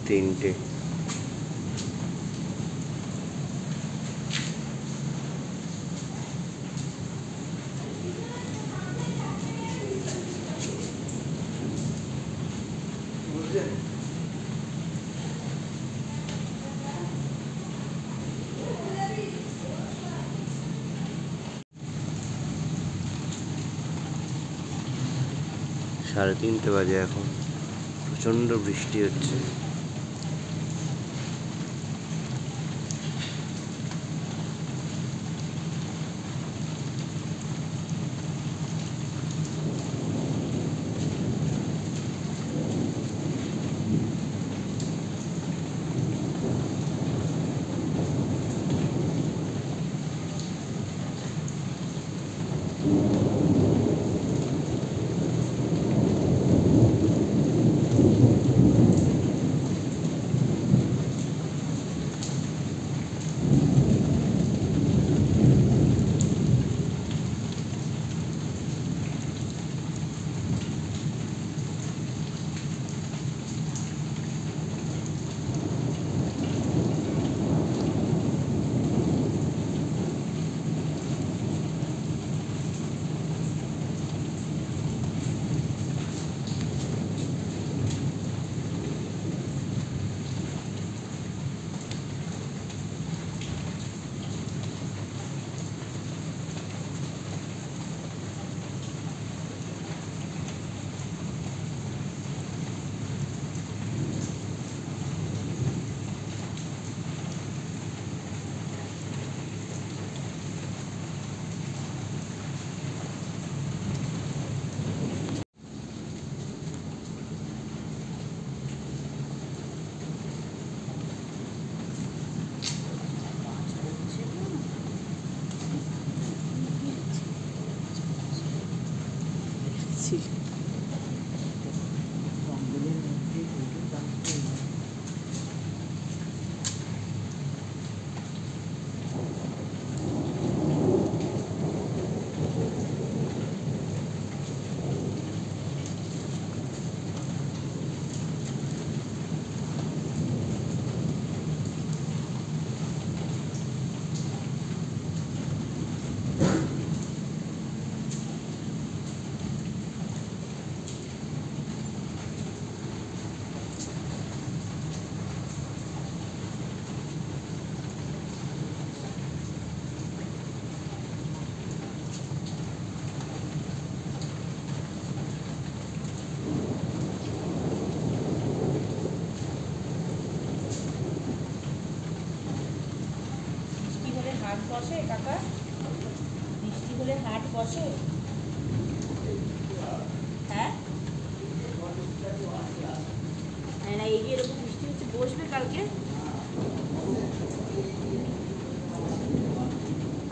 3টে। সাড়ে 3টে বাজে এখন, প্রচন্ড বৃষ্টি হচ্ছে। হাট বসে কাকা, বৃষ্টি হলে হাট বসে? হ্যাঁ না, এই যে এরকম বৃষ্টি হচ্ছে, বসবে কালকে?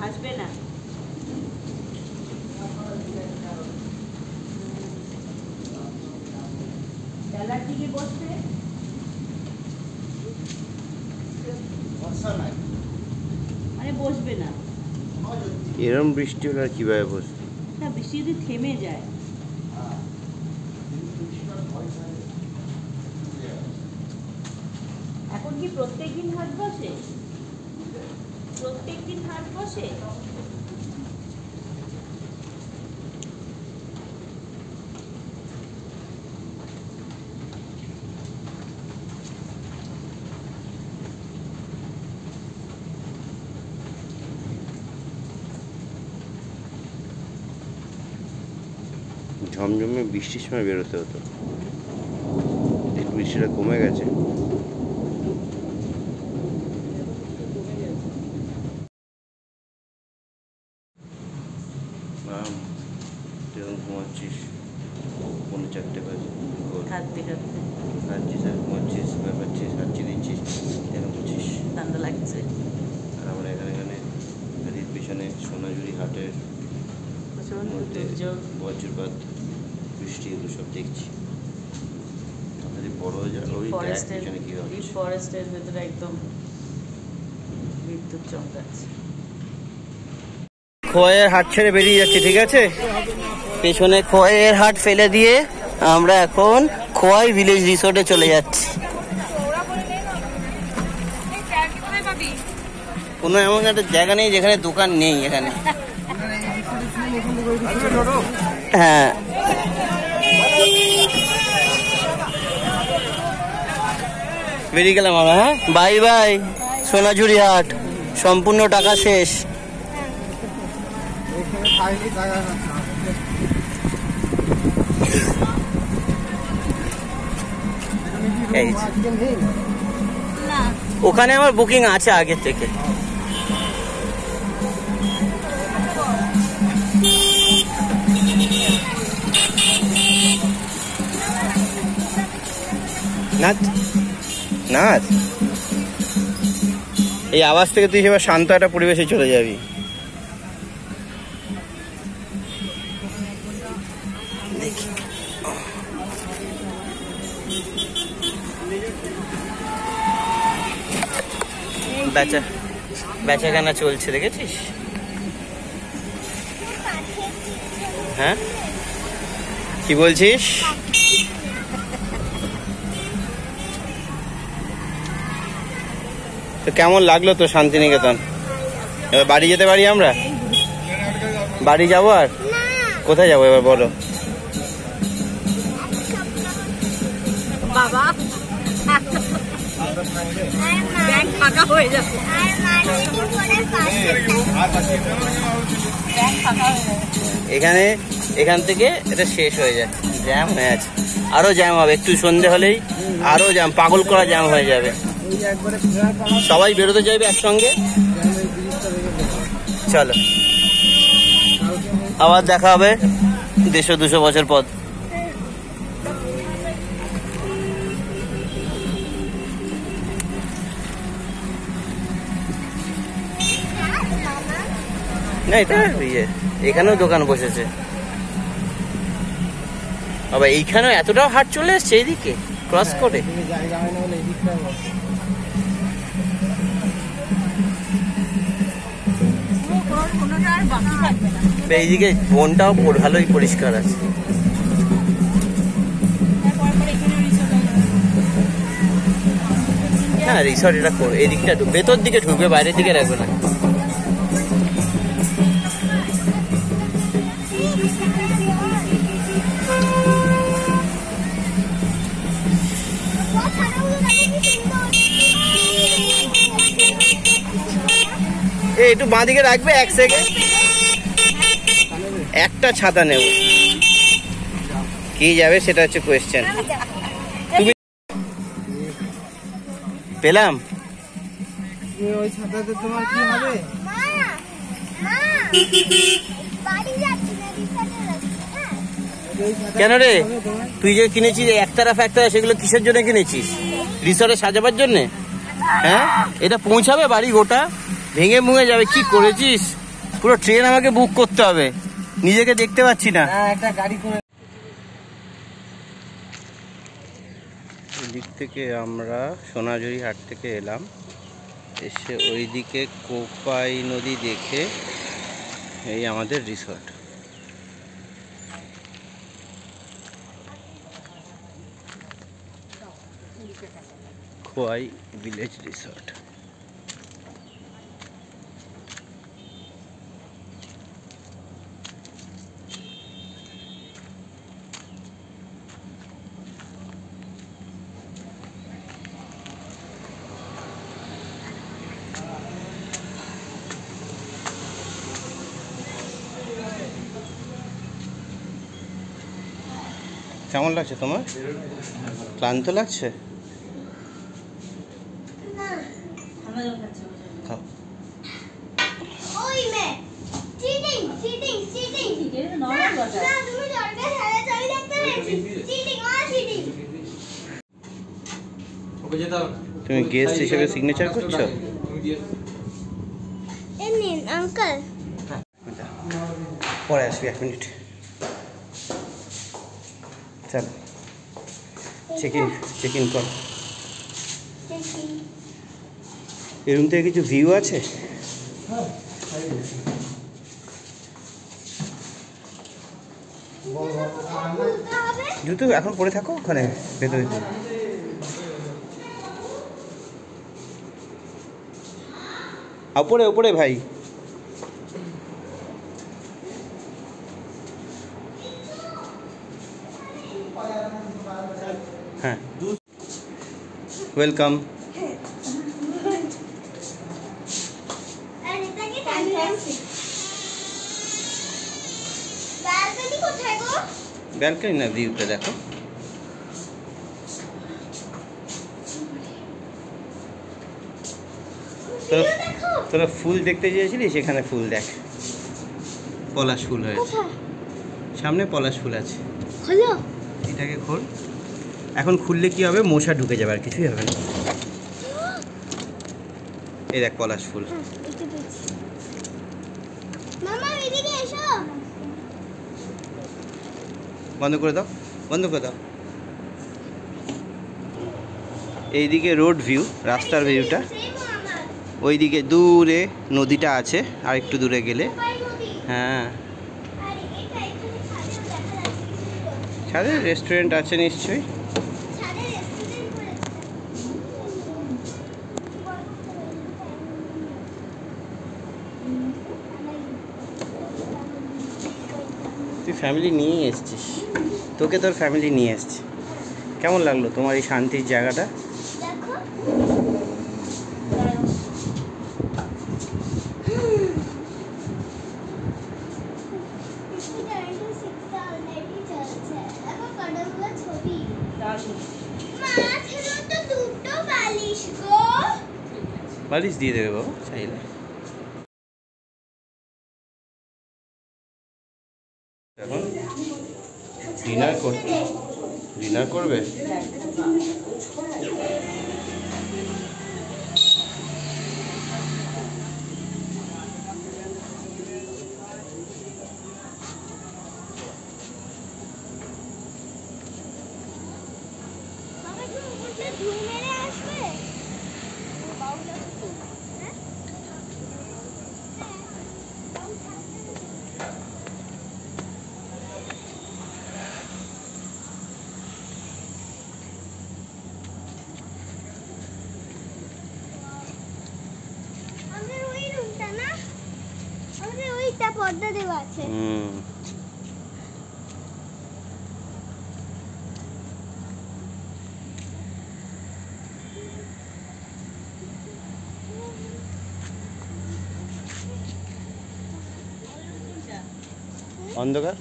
আসবে না? বেলার দিকে বসবে? মানে বসবে না? এরকম বৃষ্টি হলে আর কিভাবে বসবে? না, বৃষ্টি যদি থেমে যায়। এখন কি প্রত্যেকদিন হাট বসে? প্রত্যেকদিন হাট বসে? ঝমঝমে বৃষ্টির সময় বেরোতে হতো, বৃষ্টিটা কমে গেছে। ঘুমাচ্ছিস? 4:30 বাজে, কাঁদতে কাঁদতে কাঁদছিস আর ঘুমাচ্ছিস, ব্যাপারছিস, হাঁচি দিচ্ছিস, এরকম করছিস, ঠান্ডা লাগছে। আর আমরা এখানে গাড়ির পিছনে সোনাঝুরি হাটের মধ্যে বজ্রপাত, বৃষ্টি, এগুলো সব দেখছি। আমাদের বড় হয়ে যাবে ওই পিছনে কি হবে, ফরেস্টের ভেতরে একদম বিদ্যুৎ চমকাচ্ছে। খোয়াইয়ের হাট ছেড়ে বেরিয়ে যাচ্ছি, ঠিক আছে? পেছনে খোয়াইয়ের হাট ফেলে দিয়ে আমরা এখন খোয়াই ভিলেজ রিসোর্টে চলে যাচ্ছি। কোনো এমন একটা জায়গা নেই যেখানে দোকান নেই এখানে। হ্যাঁ, বেরিয়ে গেলাম আমরা। হ্যাঁ, বাই বাই। সোনাঝুরি হাট সম্পূর্ণ টাকা শেষ। ওখানে আমার বুকিং আছে আগে থেকে। নাচ নাচ, এই আওয়াজ থেকে তুই এবার শান্ত একটা পরিবেশে চলে যাবি। বেচাকেনা চলছে, দেখেছিস? হ্যাঁ, কি বলছিস? তো কেমন লাগলো তো শান্তিনিকেতন? এবার বাড়ি যেতে পারি আমরা? বাড়ি যাবো? আর কোথায় যাবো এবার বলো? বাবা ব্যাংক ফাঁকা হয়ে যাবে, এখান থেকে এটা শেষ হয়ে যায়, জ্যাম হয়ে আছে, আরো জ্যাম হবে। একটু সন্ধে হলেই আরো জ্যাম, পাগল করা জ্যাম হয়ে যাবে। সবাই বেরোতে চাইবে একসঙ্গে। চলো, আবার দেখা হবে 150-200 বছর পর। না, এটা এখানেও দোকান বসেছে। বাবা, এইখানেও এতটাও হাট চলে এসছে এইদিকে ক্রস করে। এইদিকে বনটাও ভালোই পরিষ্কার আছে। হ্যাঁ, রিসর্ট এটা করো, এই দিকটা ভেতর দিকে ঢুকবে, বাইরের দিকে রাখবে না। একটু বাঁ দিকে রাখবে, 1 সেকেন্ড। একটা ছাতা নেব, কি যাবে সেটা হচ্ছে কোয়েশ্চেন। তুমি পেলাম ওই ছাতাতে তোমার কি হবে? কেন রে? তুই যে কিনেছিস একতারা ফ্যাক্টরা, সেগুলো কিসের জন্য কিনেছিস? রিসর্টে সাজাবার জন্য? হ্যাঁ, এটা পৌঁছাবে বাড়ি গোটা ভেঙে মুঙে যাবে। কি করেছিস? পুরো ট্রেন আমাকে বুক করতে হবে, নিজেকে দেখতে পাচ্ছি না। একটা গাড়ি করে এদিক থেকে আমরা সোনাঝুরি হাট থেকে এলাম, এসে ওইদিকে কোপাই নদী দেখে এই আমাদের রিসর্ট। Khowai village resort. কেমন লাগছে তোমার? ক্লান্ত লাগছে? খাও। তুমি গেস্ট হিসেবে সিগনেচার করছো? আঙ্কেল পরে আসবি, 1 মিনিট। চল, চেক ইন কর। এই রুম থেকে কিছু ভিউ আছে? জুতো এখন পরে থাকো ওখানে ভেতরে। উপরে উপরে ভাই। হ্যাঁ, ওয়েলকাম। ব্যালকনি না, ভিউটা দেখো। তোরা ফুল দেখতে চেয়েছিলি, সেখানে ফুল দেখ, পলাশ ফুল হয়েছে সামনে, পলাশ ফুল আছে। এটাকে খোল, এখন খুললে কি হবে, মশা ঢুকে যাবে, আর কিছুই হবে না। এই দেখ পলাশ ফুল। বন্ধ করে দাও, বন্ধ করে দাও। এইদিকে রোড ভিউ, রাস্তার ভিউটা। ওইদিকে দূরে নদীটা আছে, আর একটু দূরে গেলে। হ্যাঁ, ছাদে রেস্টুরেন্ট আছে নিশ্চয়ই। তুই ফ্যামিলি নিয়েই এসছিস, তোকে তোর ফ্যামিলি নিয়ে এসছি। কেমন লাগলো তোমার এই শান্তির জায়গাটা? বালিশ দিয়ে দেবে বাবা চাইলে। এখন ডিনার করবে। পর্দা দেওয়া আছে। অন্ধকার।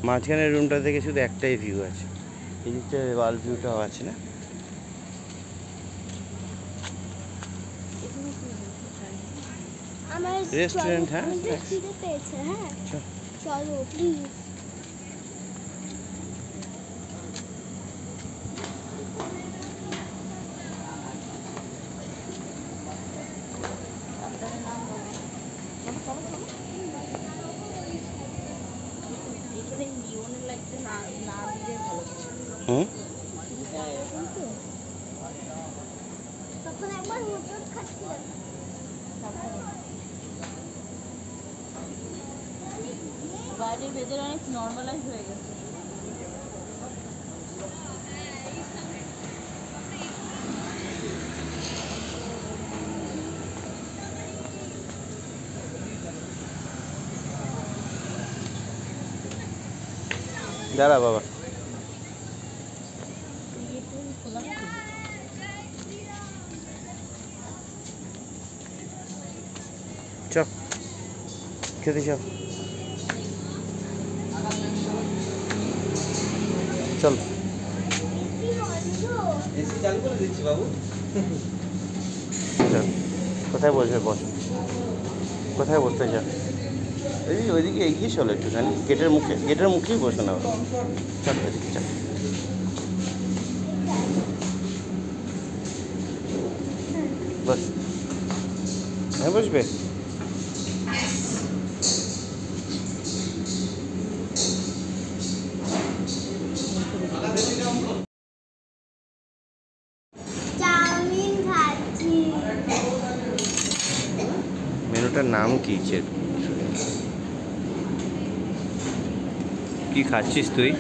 মাঝখানের রুমটা থেকে শুধু একটাই ভিউ আছে, এদিকটা ওয়াল ভিউটাও আছে না। রেস্টুরেন্ট। হ্যাঁ, চলো প্লিজ। তখন একবার হোটেল খাচ্ছিলাম। বাইরের ভেতরে অনেক নর্মালাইজ হয়ে গেছে। দাঁড়া বাবা। চ খেতে চ, চল। এসি চালু করে দিচ্ছি বাবু। কোথায় বসবে? বস। কোথায় বসতে চাও? ওইদিকে এগিয়ে চলো একটুখানি, গেটের মুখেই বসো না। চল ওইদিকে চল। বস। হ্যাঁ বসবে। মেনুটার নাম কি? কি খাচ্ছিস তুই?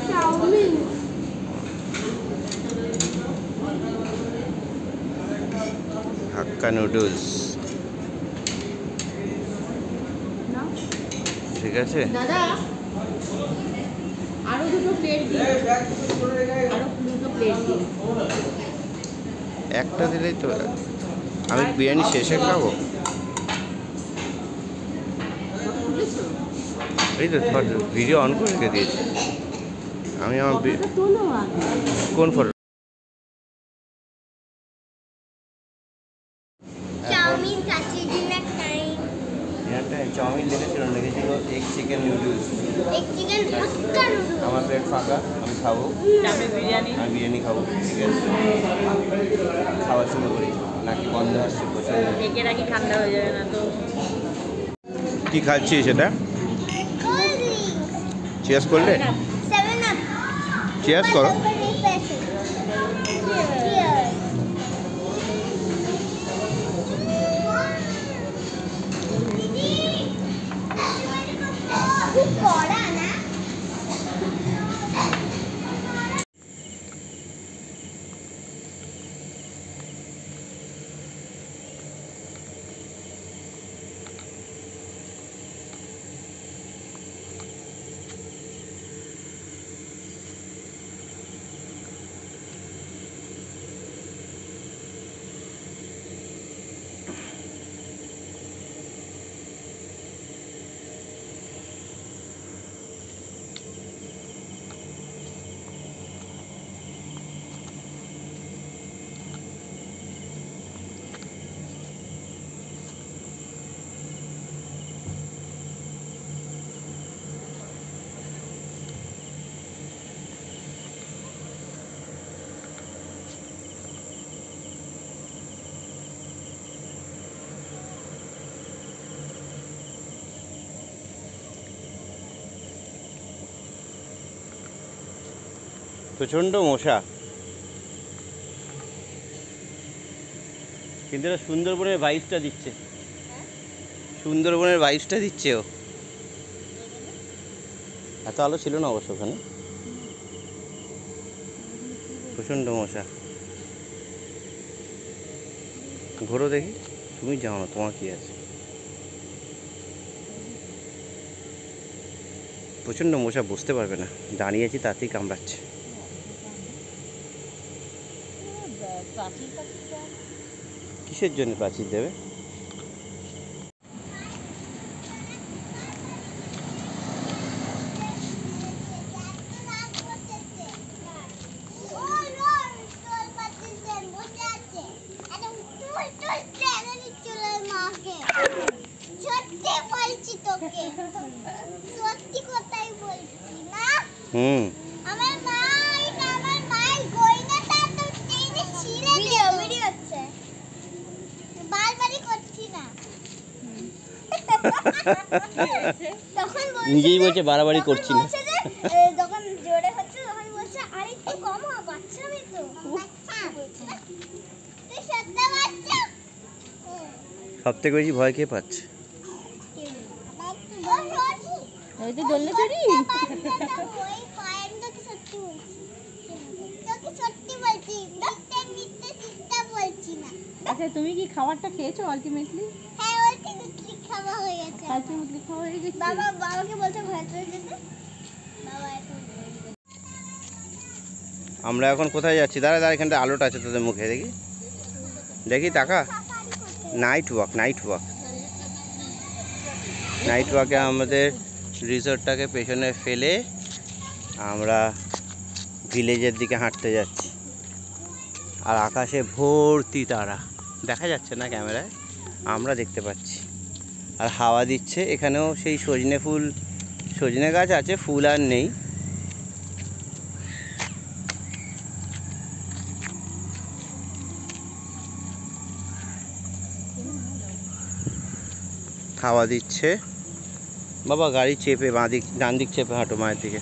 চাউমিন। হাক্কা নুডলস, ঠিক আছে। দাদা আরো দুটো প্লেট দিন, আরো দুটো প্লেট দিন। একটা দিলেই তো, আমি বিরিয়ানি শেষে খাবো। এই তো তোমার ভিডিও অন করে রেখে দিয়েছি আমি। আমার তোলো আগে। কোন photo? Chow mein kacchi dinner time. Chow mein লিখেছিল এগ চিকেন নুডলস। এক চিকেন হাক্কা নুডলস। আমার প্লেট ফাঁকা, আমি খাবো। আমি বিরিয়ানি খাবো, ঠিক আছে। খাওয়া শুরু করি, নাকি বন্ধ আসছে প্রচুর। ঢেকে রাখি, ঠান্ডা হয়ে যাবে না তো। কি খাচ্ছি সেটা? Cold drinks. চিয়ার্স করলে? 7 আপ। চিয়ার্স করো। খুব কড়া না? প্রচণ্ড মশা, কিন্তু এটা সুন্দরবনের ভাইবসটা দিচ্ছে। সুন্দরবনের ভাইবসটা দিচ্ছে ও। এত আলো ছিল না অবশ্য ওখানে। প্রচণ্ড মশা। ঘোরো দেখি, তুমি যাও না, তোমার কি আছে। প্রচণ্ড মশা, বসতে পারবে না। দাঁড়িয়েছি তাতেই কামড়াচ্ছে। কিসের জন্য প্রাচীর দেবে? হুম, আমার মা, এটা আমার মায়ের গয়নাটা তো টেনে ছিঁড়ে ভিডিও হচ্ছে। বারবারই করছি না। তখন নিজেই বলছে বাড়াবাড়ি করছি না। যখন জোরে হচ্ছে তখন বলছে আরে একটু কমো, বাচ্চা আমি তো বাচ্চা। তুই সত্য বাচ্চা? সব থেকে বেশি ভয় কে পাচ্ছে? ওই তো দোলনা চড়ি। ওই পয়েন্টটা কি সত্যি বলছি? তোকে সত্যি বলছি, মিথ্যে চিন্তা বলছি না। আচ্ছা তুমি কি খাবারটা খেয়েছো আলটিমেটলি? হ্যাঁ, আলটিমেটলি খাওয়া হয়ে গেছে। আলটিমেটলি খাওয়া হয়ে গেছে। বাবাকে বলছে ভয় করে যেতে। বাবা এখন আমরা এখন কোথায় যাচ্ছি? দাঁড়া, এখানটা আলোটা আছে তোদের মুখে, দেখি দেখি, টাকা। নাইট ওয়াকে আমাদের রিসর্টটাকে পেছনে ফেলে আমরা ভিলেজের দিকে হাঁটতে যাচ্ছি। আর আকাশে ভর্তি তারা, দেখা যাচ্ছে না ক্যামেরায়, আমরা দেখতে পাচ্ছি। আর হাওয়া দিচ্ছে। এখানেও সেই সজনে গাছ আছে, ফুল আর নেই। হাওয়া দিচ্ছে। বাবা গাড়ি চেপে ডান দিক চেপে হাঁটো মায়ের দিকে।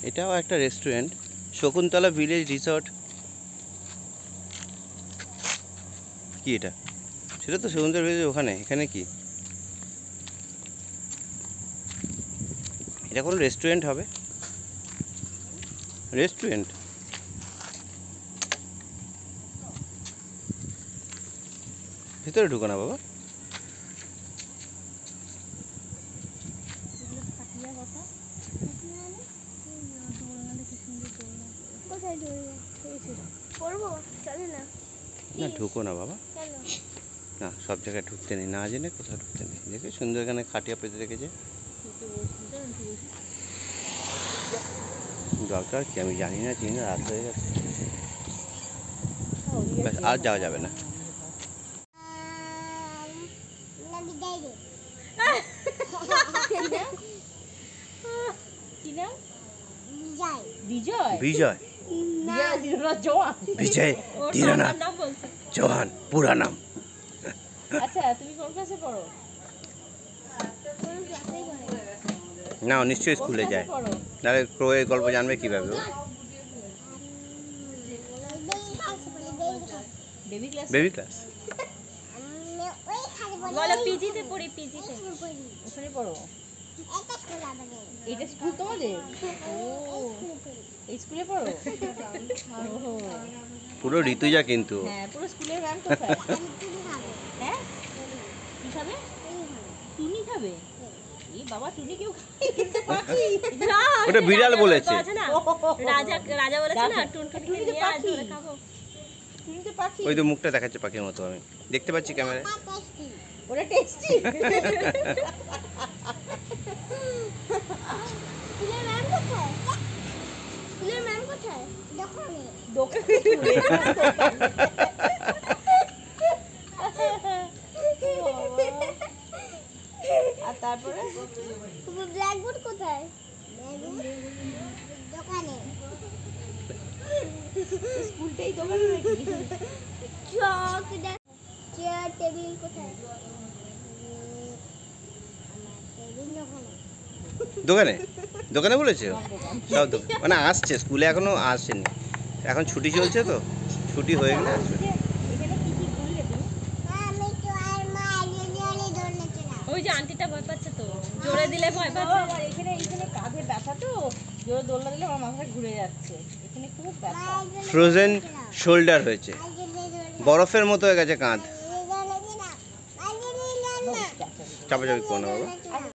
এটাও একটা রেস্টুরেন্ট, শকুন্তলা ভিলেজ রিসর্ট। কি এটা? সেটা তো সমুদ্রের ভিতরে ওখানে, এখানে কি? এটা কোনো রেস্টুরেন্ট হবে? রেস্টুরেন্ট? ভিতরে ঢুকো না বাবা। কোথায় দৌড়বো? পড়বো? চলে না। না ঢুকো না বাবা, কেন? না সব জায়গায় ঢুকতে নেই, না জেনে কোথাও ঢুকতে নেই। দেখে সুন্দর এখানে খাটিয়া পেতে রেখেছে। দরকার কি আমি জানি না, চিনি না, রাত হয়ে গেছে, ব্যাস আর যাওয়া যাবে না। না বিদায় দে। কি নাম? বিজয়। বিজয়? বিজয়, জোয়ান। বিজয় ওর দীনানাথ বাবার নাম বলছে। চৌহান পুরা নাম। আচ্ছা তুমি কোন ক্লাসে পড়ো? কোন ক্লাসে পড়ে? না ও নিশ্চয়ই কোন স্কুলে ক্লাসে যায়, পড়ো? নাহলে ক্রোয়ের গল্প জানবে কীভাবে ও? Baby class? Baby class. বলো পিজিতে পড়ি, পিজিতে। ওখানে পড়ো? এটা স্কুল তোমাদের? ও এই স্কুলে পড়ো? ওহো পুরো ঋতুজা কিন্তু। হ্যাঁ পুরো স্কুলের গান কোথায়? হ্যাঁ কি খাবে? টুনি খাবে? এই বাবা টুনি কেউ খায়? পাখি না, ওটা বিড়াল বলেছে। আছে না রাজা, রাজা বলেছে না টুনটুনি নিয়ে আজ ধরে খাবো। টুনি তো পাখি। ওই তো মুখটা দেখাচ্ছে পাখির মতো, আমি দেখতে পাচ্ছি ক্যামেরায়। ওটা টেস্টি। স্কুলের ম্যাম কোথায়? স্কুলের ম্যাম কোথায়? দোকানে। দোকানে আর তারপরে ব্ল্যাকবোর্ড কোথায়? দোকানে। স্কুলটাই দোকানে নাকি? চক চেয়ার টেবিল কোথায়? টেবিল দোকানে। দোকানে? দোকানে বলেছে সব দোকান, মানে আসছে, স্কুলে এখনো আসেনি, এখন ছুটি চলছে তো, ছুটি হয়ে গেলে আসবে। এখানে কি কি করলে তুমি? আমি তো আর মা আলিয়ালি দৌড়াতে না। ওই যে আন্টিটা ভয় পাচ্ছে তো, জোরে দিলে ভয় পাচ্ছে। আমার এখানে এখানে কাঁধে ব্যথা তো, জোরে দোলনা দিলে আমার মাথাটা ঘুরে যাচ্ছে, এখানে খুব ব্যথা। ফ্রোজেন শোল্ডার হয়েছে, আলিয়ালি বরফের মতো হয়ে গেছে কাঁধ। দৌড়াতে না। আলিয়ালি না। চাপাচাপি করো না বাবা। দৌড়াতে না।